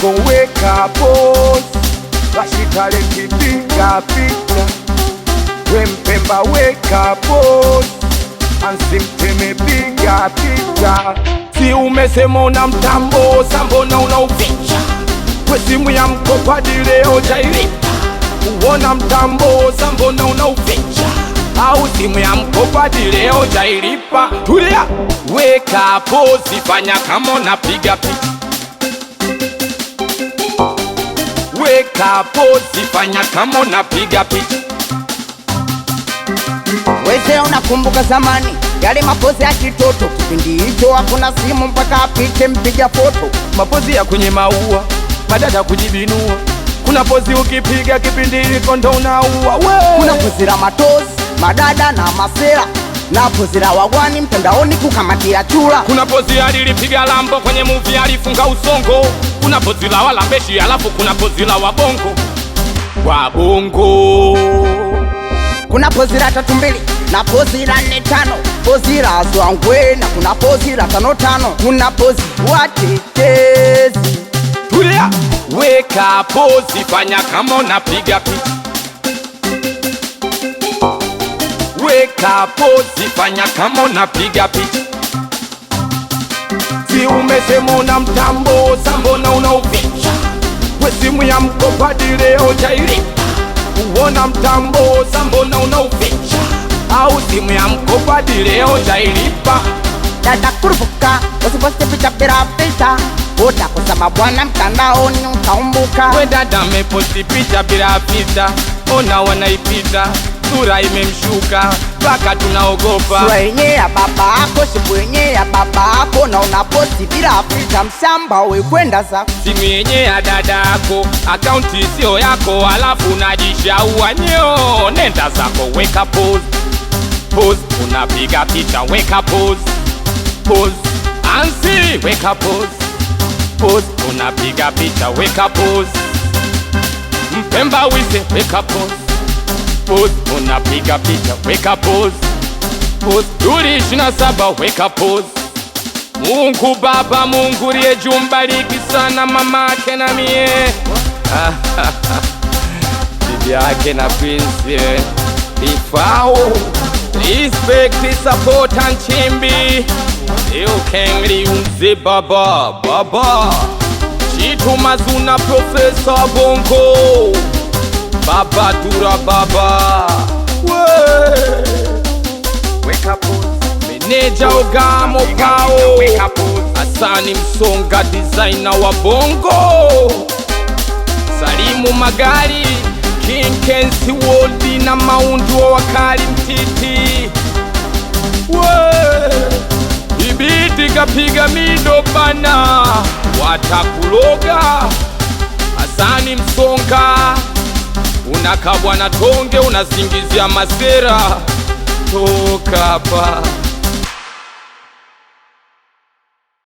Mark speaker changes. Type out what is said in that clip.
Speaker 1: Bongo weka pose, Rashitale kipiga picha. We Mpemba weka pose, Ansimteme piga picha. Si umesema una mtambo, sambona unauficha? We simu ya mkopa leo jailipa. Uona mtambo, sambona unauficha? Au simu ya mkopa leo jailipa. Tulia, weka pose, fanya kama unapiga picha. Weka pose, fanya kama unapiga picha.
Speaker 2: Weze unakumbuka zamani yale mapozi ya kitoto, kipindi hicho hakuna simu mpaka apite mpiga foto.
Speaker 1: Mapozi ya kwenye maua, madada kujibinua. Kuna pozi ukipiga kipindi hiko ndo unaua.
Speaker 2: Kuna pozi la matozi, madada na masera, na pozi la wagwani mtandaoni kukamatia chula.
Speaker 1: Kuna pozi alilipiga Lambo kwenye movie alifunga usongo. Kuna pozi la walambeshi alafu kuna pozi la wabongo. Wabongo.
Speaker 2: Kuna pozi la 3-2 na pozi la 4-5, pozi la Zwangwe na kuna pozi la 5-5. Kuna pozi watetezi.
Speaker 1: Tulia, weka pozi, fanya kama unapiga picha. Weka pozi, fanya kama unapiga picha. Si umesema una mtambo, sambona unauficha? We simu ya mkopa leo jailipa. Uona mtambo, sambona unauficha? Au simu ya mkopa leo jailipa.
Speaker 2: Dada kurupuka, usiposti picha bila filter, utakosa bwana mtandaoni utaumbuka.
Speaker 1: We dada meposti picha bila filter, ona wanaipita, sura imemshuka, baka tunaogopa.
Speaker 2: Sura yenye ya baba ako, shibu yenye ya baba ako, na unaposti bila filter, msamba we kwenda zako.
Speaker 1: Simu yenye ya dada ako, akaunti sio yako, alafu unajishaua nyo. Nenda zako, weka pose, pose, unapiga picha, weka pose, pose, Ansi, weka pose, pose, unapiga picha, weka pose. Mpemba wise, weka pose, pose, unapiga picha, weka pose, pose. Duli 27, weka pose. Mungu Baba, Mungu liye jumbariki sana mamake na mie. Bibi yake na Prince Ifao. Respect, support and chimbi. Eukengli unze baba, baba. Chitu Mazuna Professor Bongo. Baba Dura baba. Wake up, Meneja Ogamo Pao. Asani Msonga designer wa Bongo. Salimu Magari, King Kensi Woldi na Maundu wa Wakali Mtiti. Ibiti kapiga mido bana, watakuloga. Asani Msonga, unakabwa na tonge, unasingizia masera. Toka hapa.